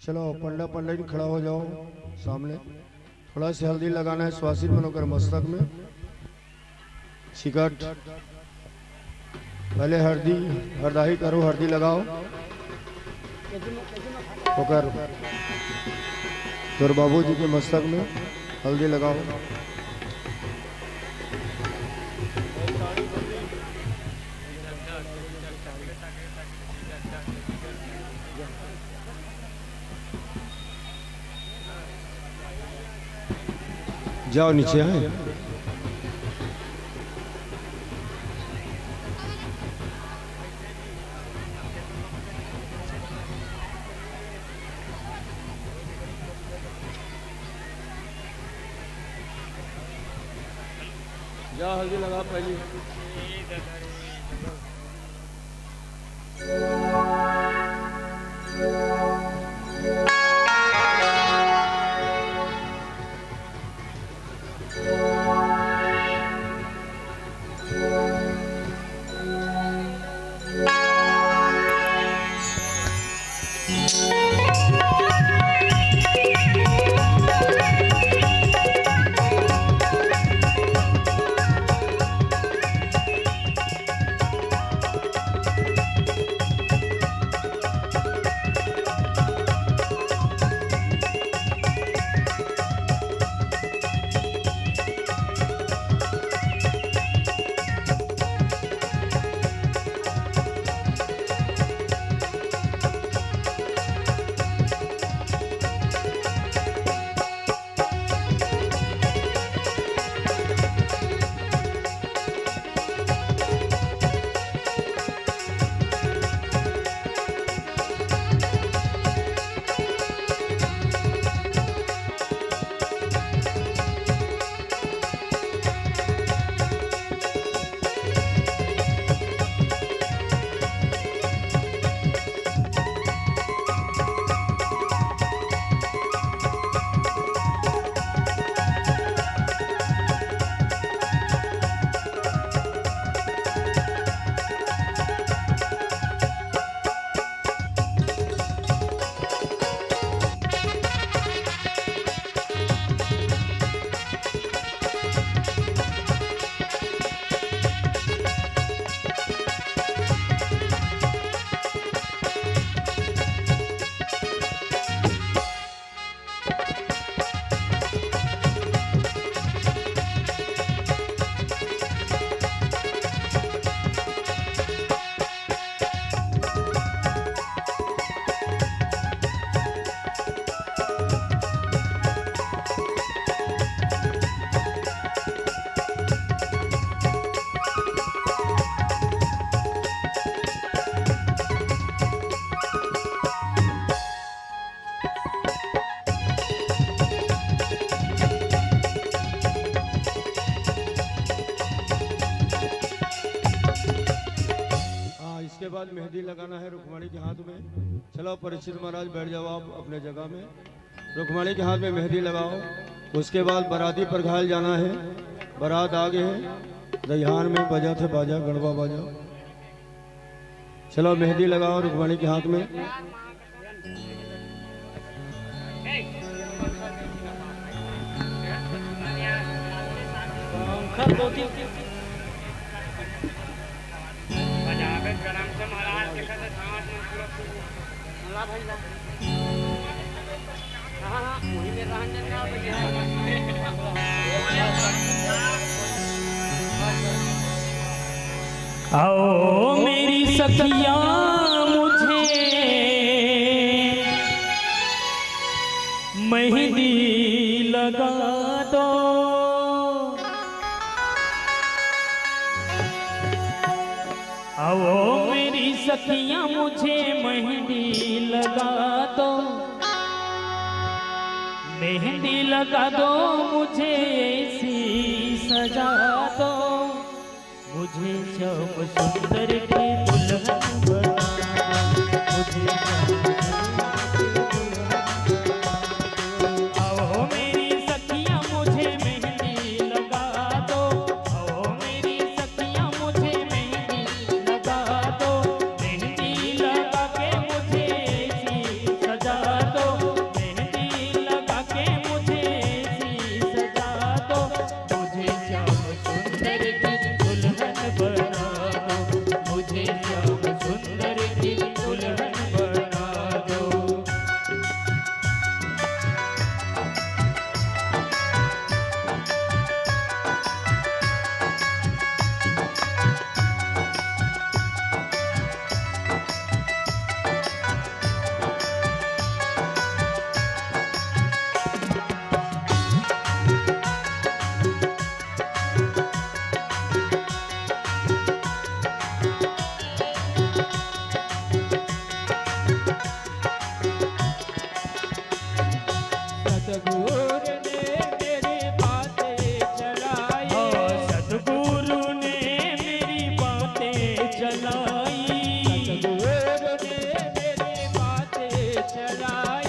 चलो पंडा पंडित खड़ा हो जाओ सामने। थोड़ा सी हल्दी लगाना है स्वासित बनोकर मस्तक में। शिकट पहले हरदाही करो, हल्दी लगाओ होकर तो बाबू जी के मस्तक में हल्दी लगाओ। जाओ नीचे आए। जा हल्दी लगा पहली। इसके बाद मेहंदी लगाना है रुक्मणी के हाथ में। चलो परीक्षित महाराज बैठ जाओ आप अपने जगह में। रुक्मणी के हाथ में मेहंदी लगाओ। उसके बाद बाराती पर घायल जाना है। बारात आगे है, दहियान में बजा थे बाजा, गड़बा बाजा। चलो मेहंदी लगाओ रुक्मणी के हाथ में। आओ मेरी सखियां मुझे मेहंदी लगा दो। आओ मेरी सखियां मुझे मेहंदी लगा दो। मेहंदी लगा दो मुझे ऐसी सजा दो। मुझे श्याम सुंदर की दुल्हन बना मुझे। आओ मेरी सखियां मुझे मेहंदी लगा दो। आओ मेरी सखियां मुझे मेहंदी लगा दो। मेहंदी लगा के मुझे ऐसी सजा दो। सतगुरु ने मेरी बातें चलाई, सतगुरु ने मेरी बातें चलाई, सतगुरु ने मेरी बातें चलाई,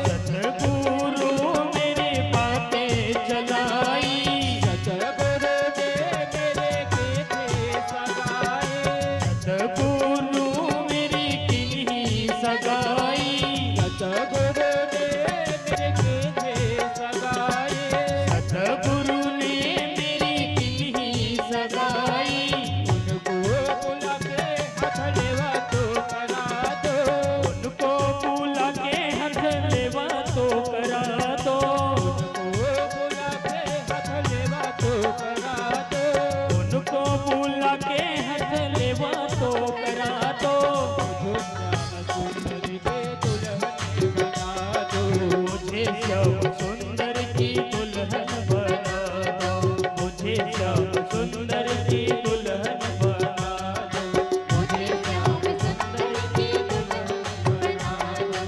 सतगुरु मेरी बातें चलाई, सतगुरु ने मेरे कीधे सगाए, सतगुरु मेरी किन्ही सगाई, सतगुरु ने मेरे कीधे सगाए, सतगुरु ने मेरी किन्ही सगाई, उनको बुला के हाथ लेवा तो करा दो, उनको बुला के हाथ लेवा तो करा दो, उनको बुला के हाथ लेवा तो करा दो, उनको बुला के हाथ लेवा तो करा दो, मुझे श्याम सुंदर की दुल्हन बना दो, मुझे श्याम सुंदर की दुल्हन बना दो, मुझे श्याम सुंदर की दुल्हन बना दो,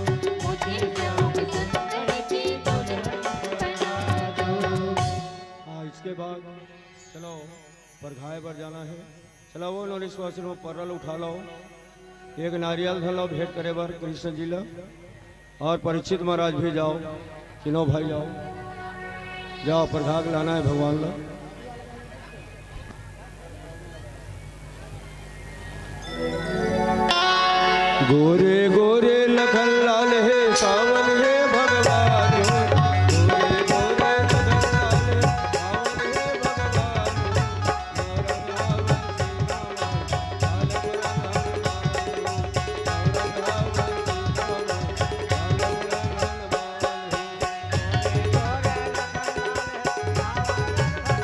मुझे श्याम सुंदर की दुल्हन बना दो। हाँ, इसके बाद चलो परघाए पर जाना है। चलो वो नौनिश्वासी में परल उठा लो, एक नारियल धर लो भेंट करे बर कृष्ण जी ला, और परीक्षित महाराज भी जाओ, तीनों भाई जाओ, जाओ परघाग लाना है भगवान ला। गोरे गोरे लखन लाल है सावन है भगवान, गोरे गोरे लखन लाल है सावन है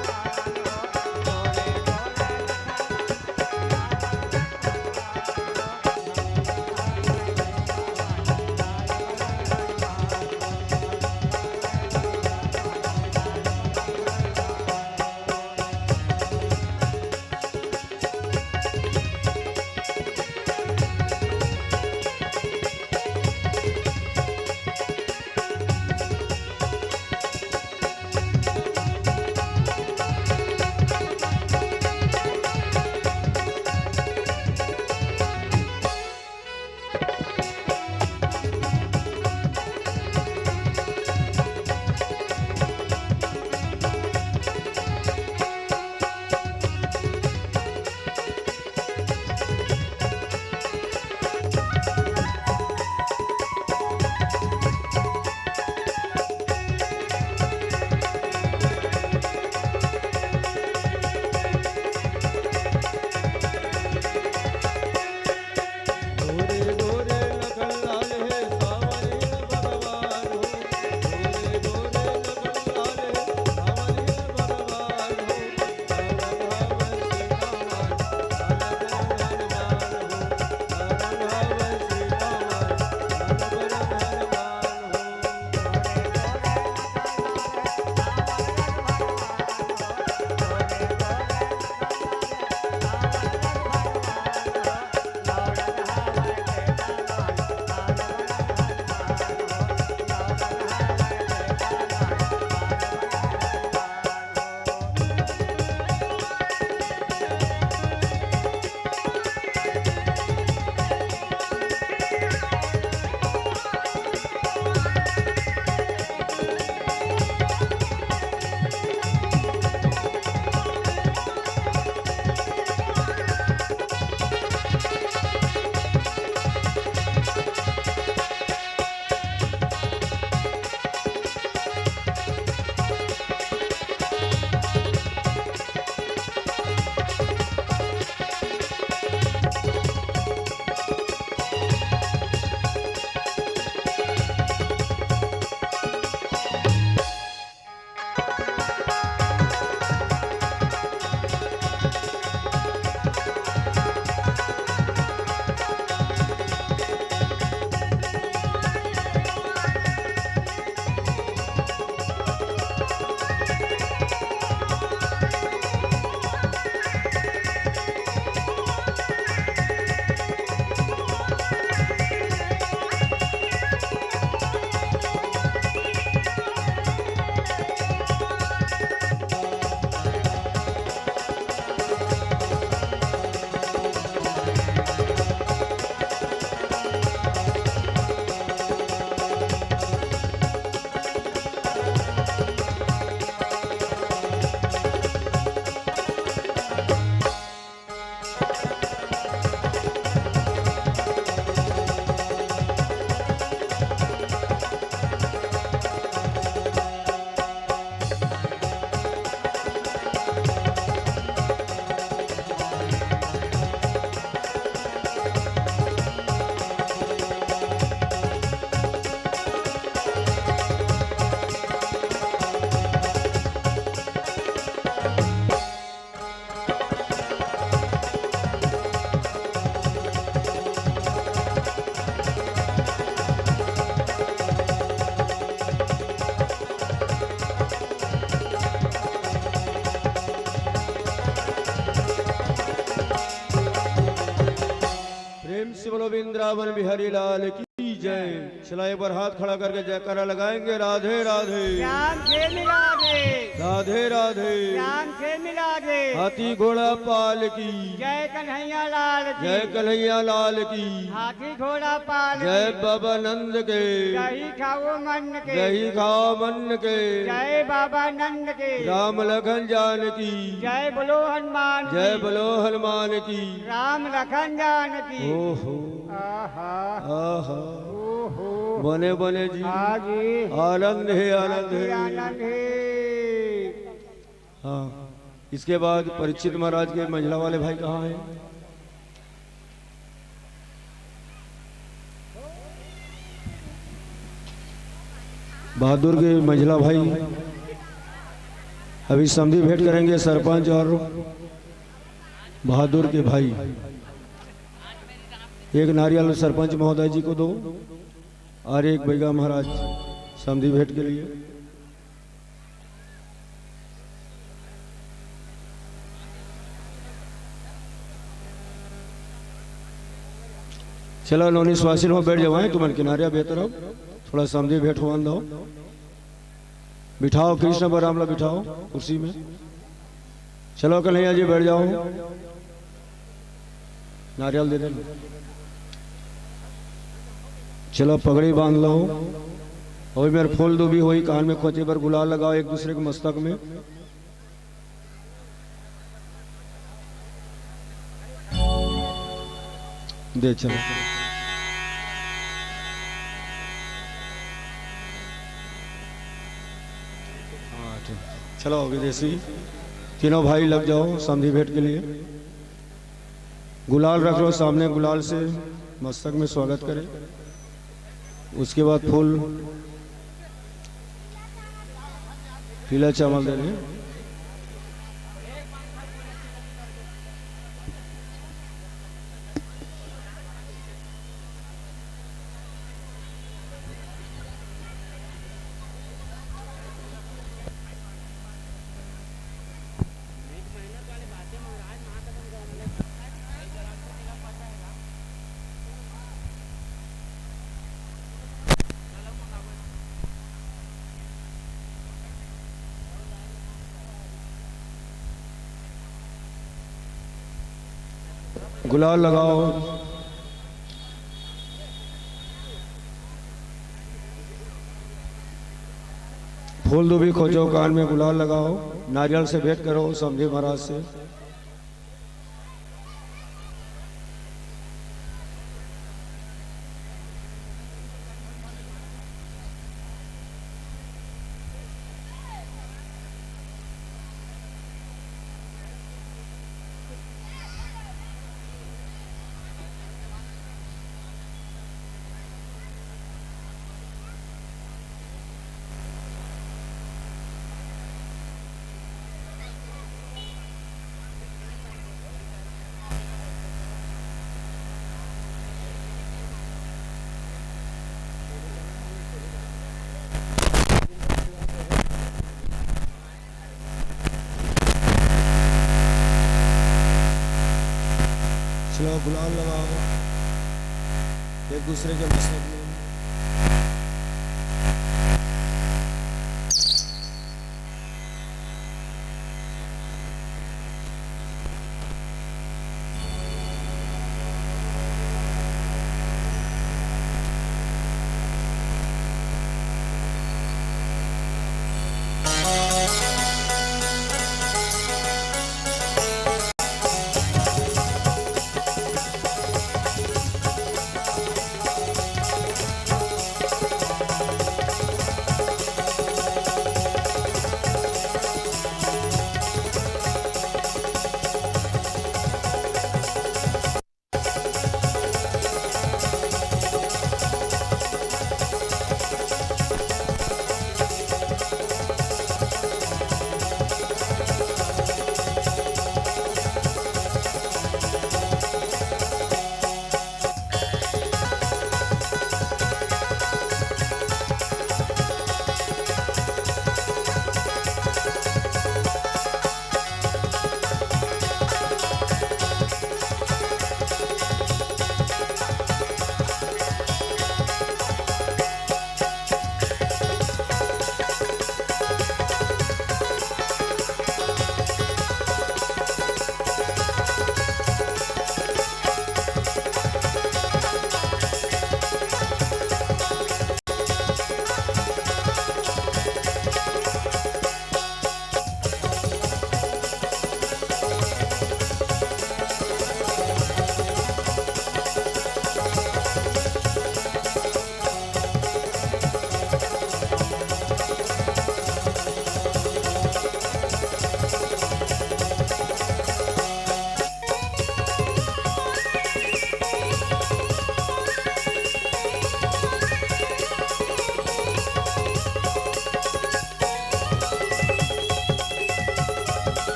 भगवान, से बोलो वृंदावन बिहारी लाल की जय। चला एक बार हाथ खड़ा करके जयकारा लगाएंगे, राधे राधे राम से मिला दे, राधे राधे। राम से मिला दे। हाथी घोड़ा पाल की जय कन्हैया लाल की, जय कन्हैया लाल की। हाथी घोड़ा पाल की, जय बाबा नंद के, दही खाओ मन के, दही खाओ मन के। जय बाबा नंद के, राम लखन जान की, जय बोलो हनुमान की, जय बोलो हनुमान की। राम लखन जान की। ओहो आहा आहा ओहो बने बने जी, आजी आनंद है आनंद है। आनंद है। हाँ, इसके बाद परीक्षित महाराज के मंझला वाले भाई कहाँ हैं? बहादुर के मंझला भाई अभी समधी भेंट करेंगे, सरपंच और बहादुर के भाई। एक नारियल सरपंच महोदय जी को दो और एक बैगा महाराज समधी भेंट के लिए। चलो नौनी स्वासिन हो बैठ जाओ, तुम किनारे बेहतर हो, थोड़ा समझे भेंट हो दो। बिठाओ कृष्ण बरामला, बिठाओ कुर्सी में। चलो कन्हैया जी बैठ जाओ, नारियल दे दे। चलो पगड़ी बांध लो, और मेरे फूल दूबी हुई, कान में खोचे पर गुलाल लगाओ एक दूसरे के मस्तक में। दे चलो चलो विदेशी तीनों भाई लग जाओ समधी भेंट के लिए। गुलाल रख लो सामने, गुलाल से मस्तक में स्वागत करें। उसके बाद फूल पीला चावल दे दें। गुलाल लगाओ। फूल दूबी खोजो, कान में गुलाल लगाओ, नारियल से भेंट करो समझे महाराज से। चलो गुलाल लगाओ एक दूसरे के मस्तक में।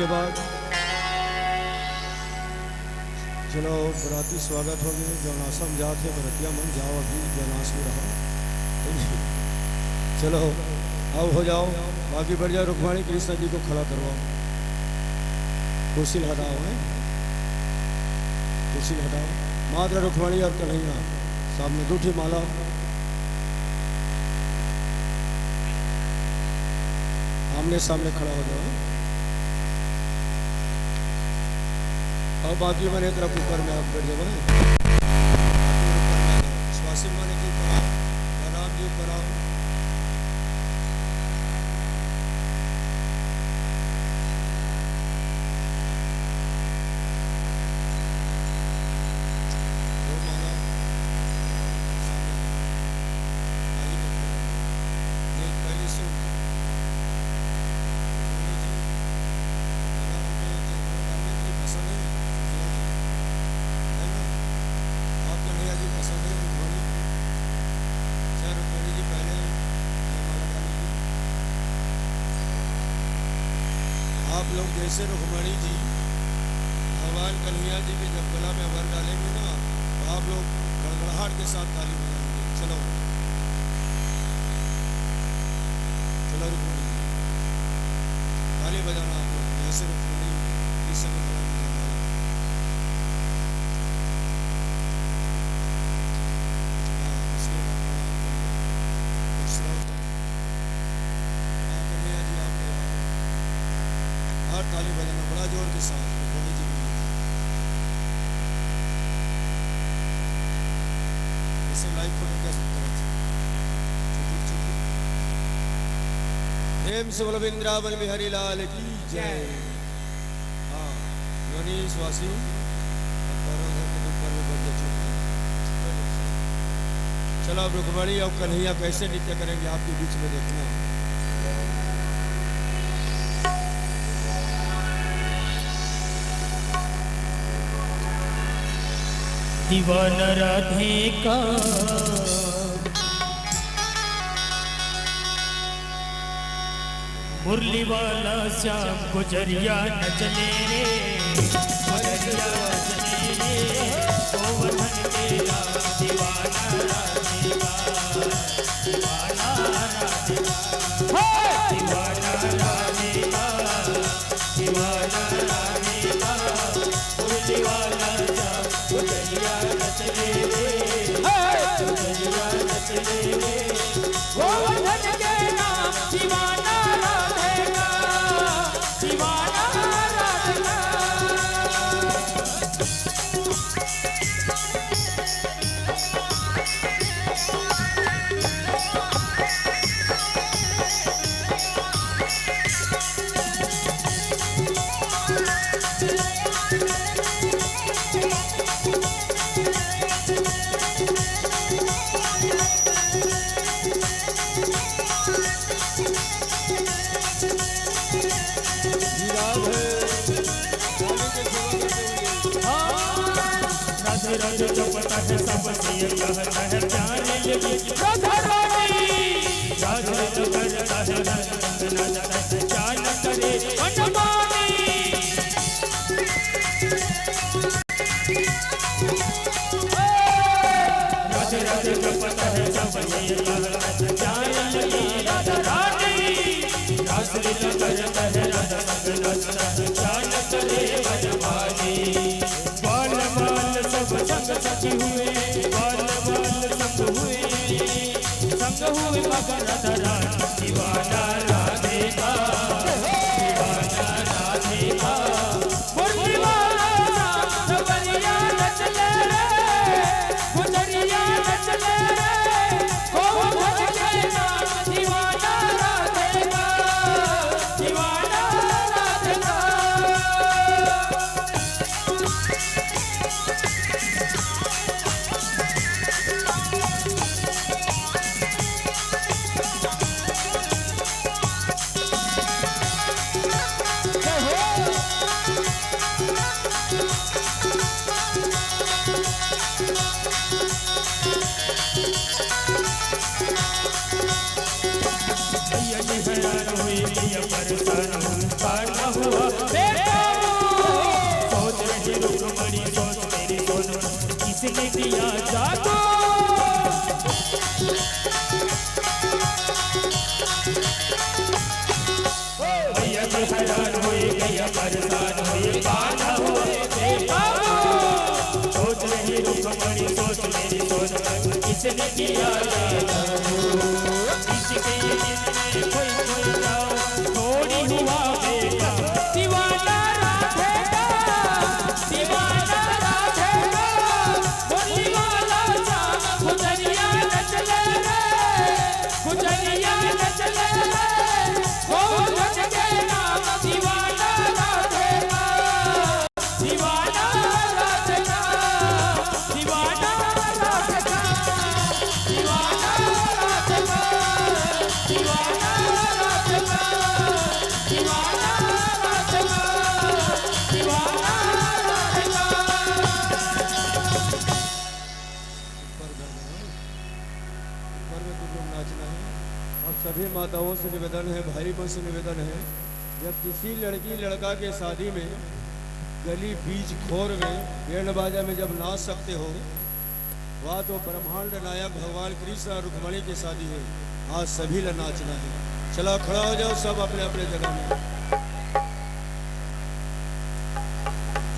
उसके बाद चलो बराती स्वागत हो गए। जो नासम जाते बरतिया मन जाओ अभी जो नास में रहो। चलो अब हो जाओ, बाकी बढ़ जाओ। रुक्माणी कृष्ण जी को खड़ा करवाओ, कुर्सी हटाओ है, कुर्सी हटाओ। मात्र रुक्माणी और कन्हैया सामने दूठी माला। आमने सामने खड़ा हो जाओ। और बाकी मैंने तरफ ऊपर में आप बैठ जाओ। स्वासी माने जी ऊपर आओ, राम जी ऊपर आओ। आप लोग जैसे रुक्मणी जी भगवान कन्हैया जी के जब गला में वर डालेंगे ना, तो आप लोग गड़गड़ाहट के साथ ताली बजाएंगे। चलो चलो रुक्मणी जी ताली बजाना आप लोग जैसे रुक्मणी कृष्ण के गला में जमाना। हाँ, इसके बाद प्रणाम करिए, दूसरा कन्हैया जी आप हर ताली बजाना बड़ा जोर के साथ रुक्मणी जी के लिए। इसे लाइव फोटो कैसे तरह से प्रेम से बोलो वृंदावन बिहारी लाल की जय। हाँ योनी स्वासी चलो अब रुक्मणी और कन्हैया कैसे नृत्य करेंगे आपके बीच में देखना। दीवाना राधे का मुरली वाला श्याम गुजरिया न चले रे, गुजरिया न चले रे, गोवर्धन तेरा दीवाना राधे का, दीवाना राधे का, दीवाना राधे का, दीवाना राधे का, मुरली वाला श्याम गुजरिया न चले रे, गुजरिया न चले रे, गोवर्धन तेरा दीवाना राधे का, दीवाना राधे का। राधे राधे जपता है सबसे ये कहता है प्यारे लगी राधा रानी, राधे तो करता है रंग नाचता है क्या न करे मनमानी। राधे राधे जपता है सबसे ये कहता है प्यारे लगी राधा रानी, राधे तो करता है रंग नाचता है क्या न करे मनमानी। बाल बाल सब संग सखी हुए, बाल बाल संग हुए मगर राधा रानी, दीवाना राधे का, दीवाना राधे का, मुरली वाला गुजरिया न चले रे, गुजरिया न चले रे, गोवर्धन तेरा दीवाना राधे का, दीवाना राधे का। सिया जागो। भैया तो हैरान हुए, भैया परेशान हुए, बाधा हुए बेकाबू। सोच रही रुक्मणी सोच मेरी सोच, किसने किया इसके ये दिल में कोई कोई जाओ, थोड़ी हुआ बेटा दीवाना राधेगा, दीवाना राधेगा, बोली वाला जान गुजरिया नच ले रे, गुजरिया नच ले रे, हो नच के नाम दीवाना राधेगा, दीवाना राधेगा, दीवाना राधेगा, दीवाना राधेगा, दीवाना राधेगा, दीवाना राधेगा, दीवाना राधेगा। ऊपर में तुम लोग नाचना है। अब सभी माताओं से निवेदन है, भाई बहन से निवेदन है, जब किसी लड़की लड़का के शादी में गली बीच खोर में बैंड बाजा में जब नाच सकते हो, वह तो ब्रह्मांड नायक भगवान कृष्ण और रुक्मणी की शादी है। आज सभी ला नाचना है। चलो खड़ा हो जाओ सब अपने अपने जगह में।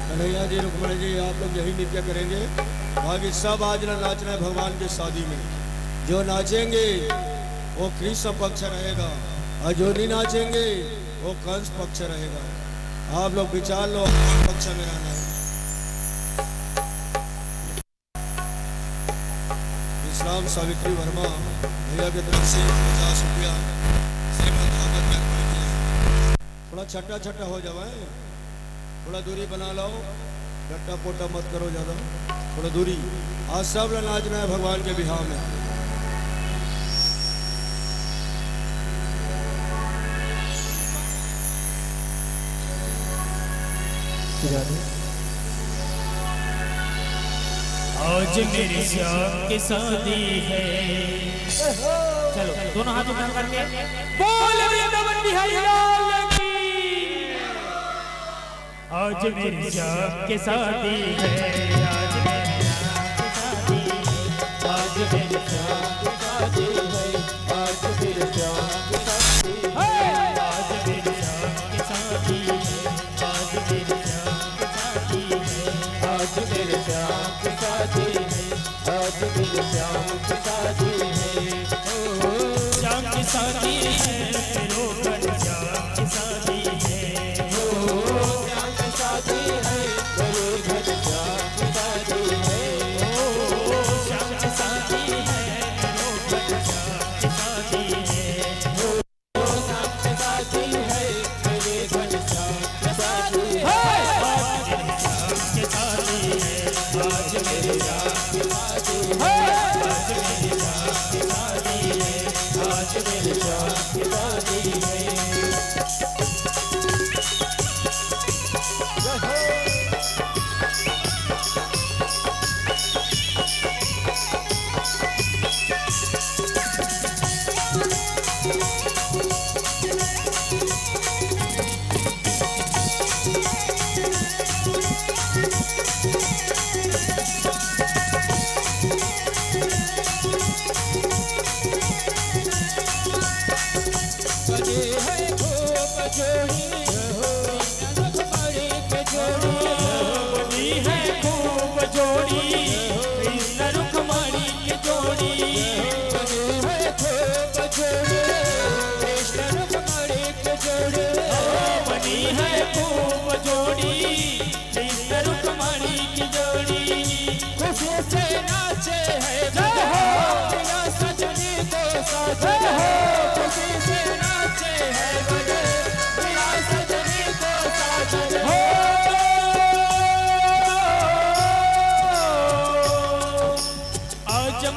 कन्हैया जी, रुक्मणी जी, आप लोग यही नृत्य करेंगे। बाकी सब आज ना नाचना है भगवान की शादी में। जो नाचेंगे वो कृष्ण पक्ष रहेगा और जो नहीं नाचेंगे वो कंस पक्ष रहेगा। आप लोग विचार लो कौन पक्ष में रहना है। विश्राम सावित्री वर्मा भैया की तरफ से 50 रुपया श्रीमद भागवत में अर्पण किया है। थोड़ा छट्टा छट्टा हो जाए, थोड़ा दूरी बना लो, गट्टा पोटा मत करो ज्यादा, थोड़ा दूरी। आज सब लोग नाचना है भगवान के बिहार में। आज मेरी श्याम की शादी है। चलो दोनों हाथ उठा करके बोल वृंदावन बिहारी लाल की। आज मेरी श्याम की शादी है, आज मेरी श्याम की शादी है, आज मेरी श्याम की शादी है, आज मेरी श्याम की शादी है, आज मेरी श्याम की शादी है, आज मेरी श्याम की शादी है, आज मेरी श्याम की शादी है, श्याम की शादी है, रोकन श्याम की शादी है, श्याम की शादी है, मेरे घर श्याम की शादी है, श्याम की शादी है, रोकन श्याम की शादी है, श्याम की शादी है, मेरे घर श्याम की शादी है, आज मेरी श्याम की शादी है, आज मेरी श्याम की शादी है, आज मेरी श्याम की शादी है, आज मेरी श्याम की शादी है।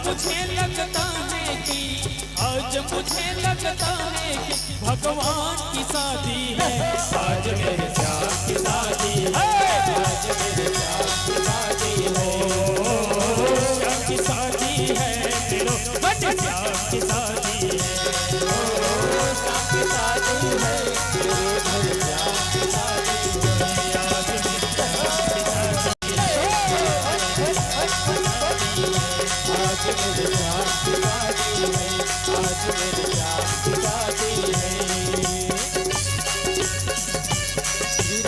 मुझे लगता है कि आज मुझे लगता है कि भगवान की शादी है, आज मेरे श्याम की शादी है, आज मेरे श्याम की शादी है, श्याम की शादी है, मेरे श्याम की शादी है, श्याम की शादी है, मेरे श्याम की शादी है, आज मेरे श्याम की शादी है।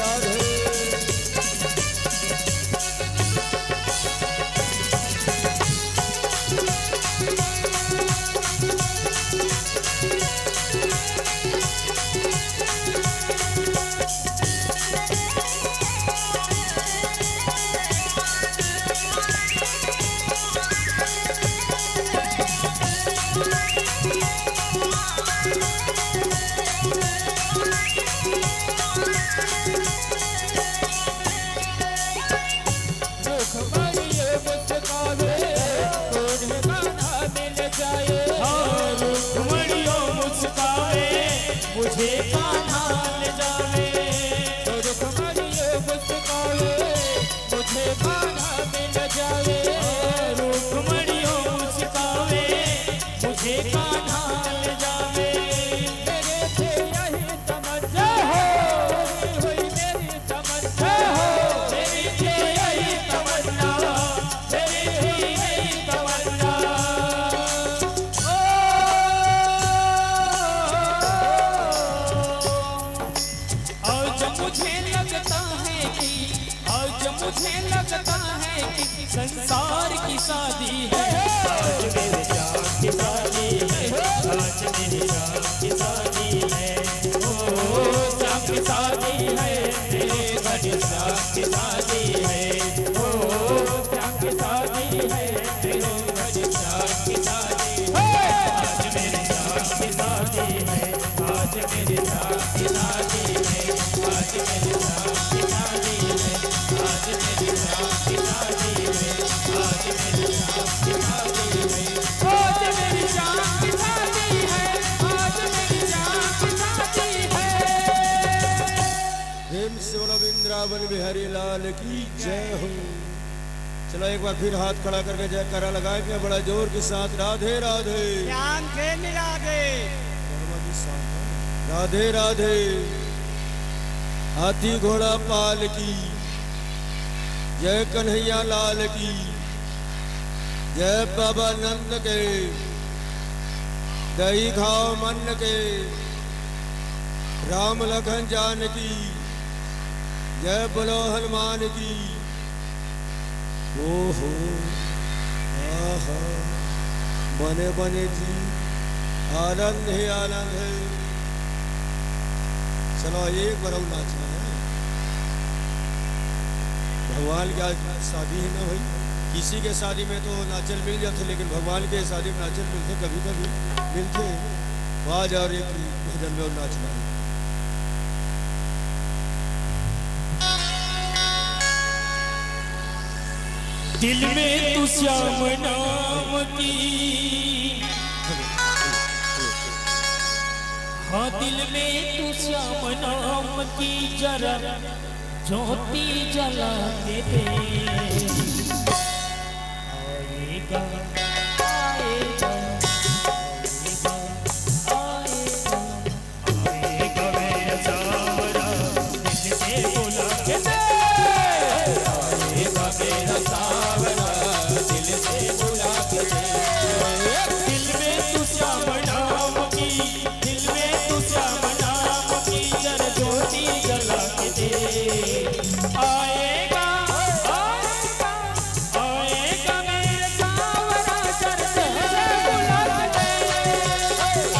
राधे। मुझे कान्हा ले जावे, रुक्मणी मुस्कावे, मुझे कान्हा मिल जावे, रुक्मणी मुस्कावे, मुझे कान्हा ले जावे। मेरे थे यही तमन्ना हो, हुई मेरी तमन्ना हो, मेरी थे यही तमन्ना, मेरी हुई यही तमन्ना। मुझे लगता है कि संसार की शादी है, आज मेरे जान की शादी है, आज मेरी जान की शादी है, ओ जान की शादी है, मेरे घर जान की शादी है, ओ जान की शादी है, मेरे घर जान की शादी है, आज मेरी जान की शादी है, आज मेरी जान की शादी है, आज मेरी जान की शादी है, आज मेरी जान की शादी है, आज मेरी जान की शादी है, आज मेरी जान की शादी है, आज मेरी जान की शादी है। प्रेम से बोलो वृंदावन बिहारी लाल की जय हो। चलो एक बार फिर हाथ खड़ा करके जयकारा लगाए क्या बड़ा जोर के साथ राधे राधे। ज्ञान के मिलागे राधे राधे। हाथी घोड़ा पाल की जय कन्हैया लाल की जय बाबा नंद के दही खाओ मन के राम लखन जान की जय बोलो हनुमान की। ओहो आहा बने बने जी आनंद ही आनंद है। चलो एक बार नाचना है। भगवान की आज शादी है ना भाई, किसी के शादी में तो नाचल मिल जाते लेकिन भगवान के शादी में नाचल मिलते कभी कभी मिलते। आज और एक भजन में और नाचना है। दिल में तू श्याम नाम की, हाँ दिल में तू श्याम नाम की जरा ज्योति जला के दे। आएगा आएगा आएगा आएगा मेरा सावरा दिल से बुला के दे। आएगा मेरा सावरा दिल से बुला के दे। दिल में तू श्याम नाम की, दिल में तू श्याम नाम की जरा ज्योति जला के दे। आएगा आएगा आएगा मेरा सावरा दिल से बुला के दे।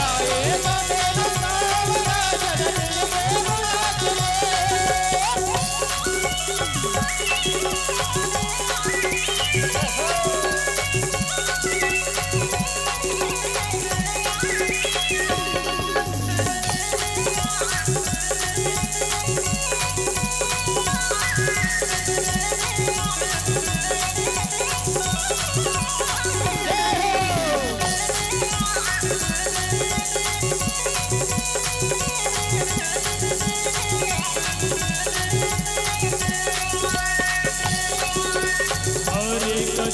आएगा मेरा सावरा दिल से बुला के दे।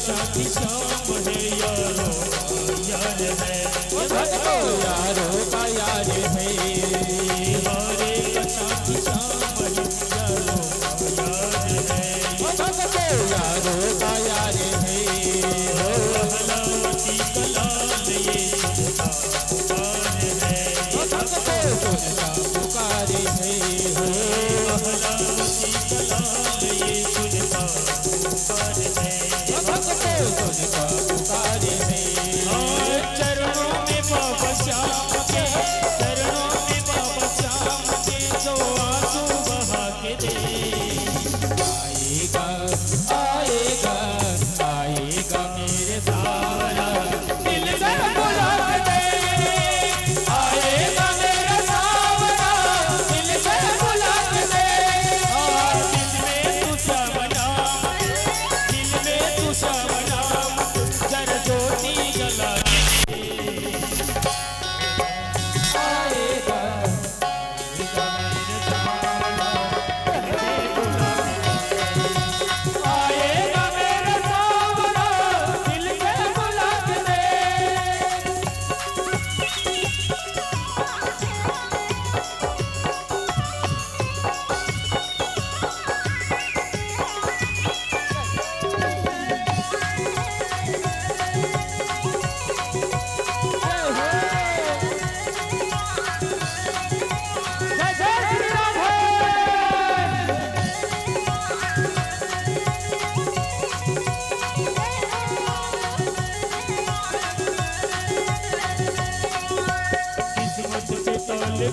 साथी शाम है यारो यार है, यारो का यार है। हरे का साथी शाम है यारो यार है, यारो का यार है। हलावती कलाल ये पुकार है, पुकार है। हलावती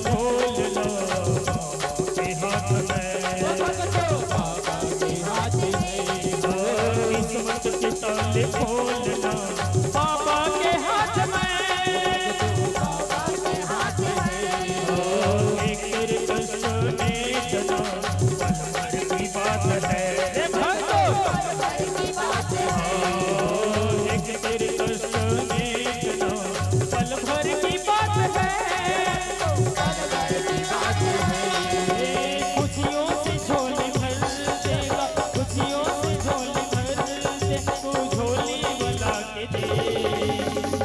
खोल लो के हाथ में, किस्मत के ताले खोल लो बाबा के हाथ में। एक तेरे कष्ट ने जना पल भर की बात है, एक तेरे कष्ट ने जना पल भर की बात है। खुशियों से झोली भर देगा, खुशियों से झोली भर दे, तू झोली वाला के दे।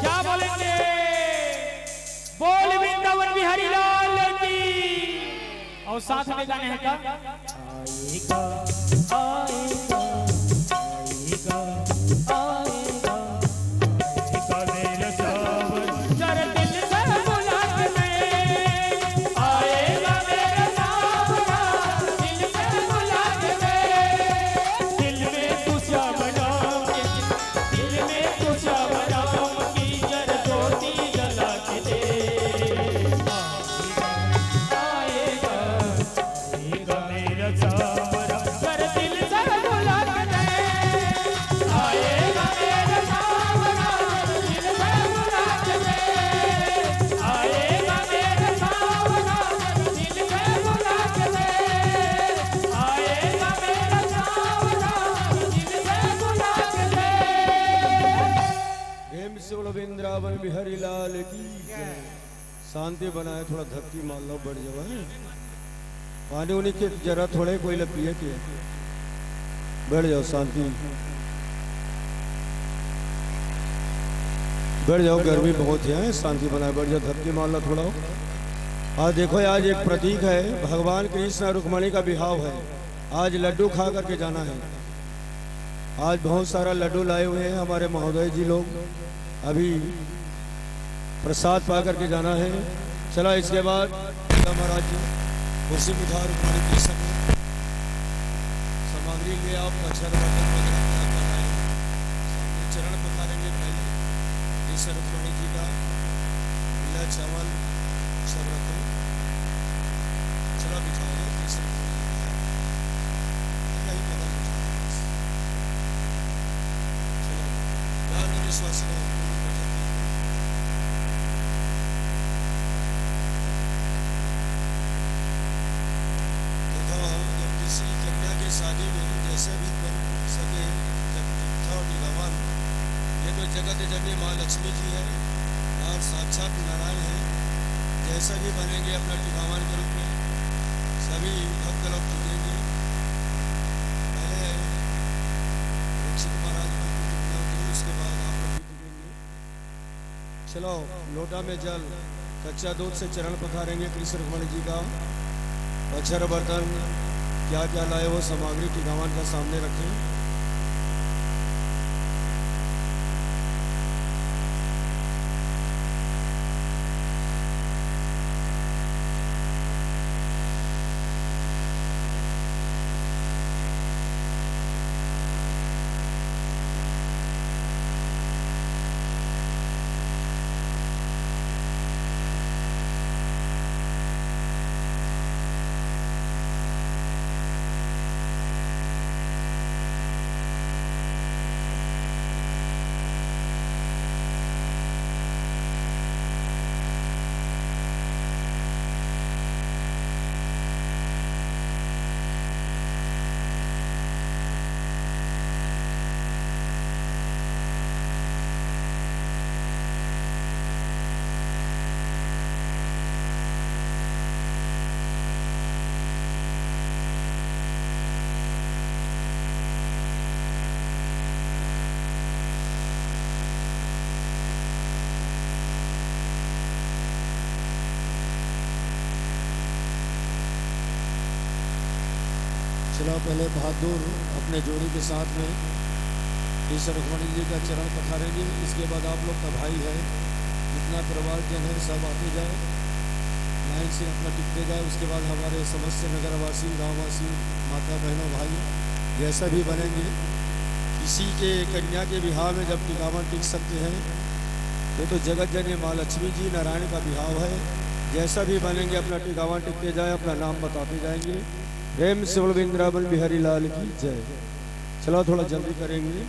क्या बोलेंगे? बोल वृंदावन बिहारी लाल की। और साथ में गाने हैं क्या? आएगा आएगा आएगा आएगा आएगा मेरा सावन जरा दिल से बुला के मैं। आएगा मेरा सावन दिल से बुला के मैं। दिल में तुझा बनाऊंगी, दिल में तुझा बनाऊंगी, जरा ज्योति जला के दे। आएगा आएगा मेरा सावन जरा दिल से बुला के मैं। आएगा मेरा सावन दिल से बुला के मैं। आएगा मेरा सावन दिल से बुला के मैं। आएगा मेरा सावन दिल से बुला के मैं। प्रेम से बोलो वृंदावन बिहारी लाल की जय। शांति बनाए, थोड़ा धक्की मार लो, बढ़ जाओ है। पानी उन्हीं के जरा थोड़े कोई पिए के बैठ जाओ, शांति बैठ जाओ, गर्मी बहुत है, शांति बनाए बैठ जाओ, धक्की मार लो थोड़ा। आज देखो, आज एक प्रतीक है, भगवान कृष्ण और रुक्मणी का विवाह है। आज लड्डू खा करके जाना है। आज बहुत सारा लड्डू लाए हुए हैं हमारे महोदय जी लोग, अभी प्रसाद पा करके जाना है। चला इसके बाद महाराज जी उसी उधार रुक्मणी कृष्ण सामग्री लिए आप अक्षर बर्तन वगैरह तैयार कर रहे हैं। सामने चरण पखारेंगे पहले कृष्ण रुक्मणी जी का, लीला चावल सब रखो। चला बिठाओ कृष्ण विश्वास है। देखो, जब किसी कन्या की शादी में जैसे भी बन सके, जब तीर्थ और निगमन, ये तो जगत जननी माँ लक्ष्मी जी है और साक्षात नारायण है। जैसा भी बनेंगे अपना टिकावन के रूप में सभी भक्त लोग पूजेंगे। पहले दीक्षित महाराज को उसके बाद आप लोग भी पूजेंगे। चलो लोटा में जल कच्चा दूध से चरण पखारेंगे कृष्ण रुक्मणी जी का। अक्षर बर्तन क्या क्या लाए वो सामग्री टिकावन का सामने रखें। चलो पहले बहादुर अपने जोड़ी के साथ में कृष्ण रुक्मणी जी का चरण पखारेंगे। इसके बाद आप लोग का भाई है, जितना परिवार जन है सब आते जाए, लाइन से अपना टिकते जाए। उसके बाद हमारे समस्त नगरवासी, गाँववासी, माता बहनों, भाई जैसा भी बनेंगे, किसी के कन्या के विवाह में जब टिकावन टिक सकते हैं तो जगत जननी माँ लक्ष्मी जी नारायण का विवाह है। जैसा भी बनेंगे अपना टिकावा टिकते जाए, अपना नाम बताते जाएंगे। प्रेम से बोल वृंदावन बिहारी लाल की जय। चलो थोड़ा जल्दी करेंगे।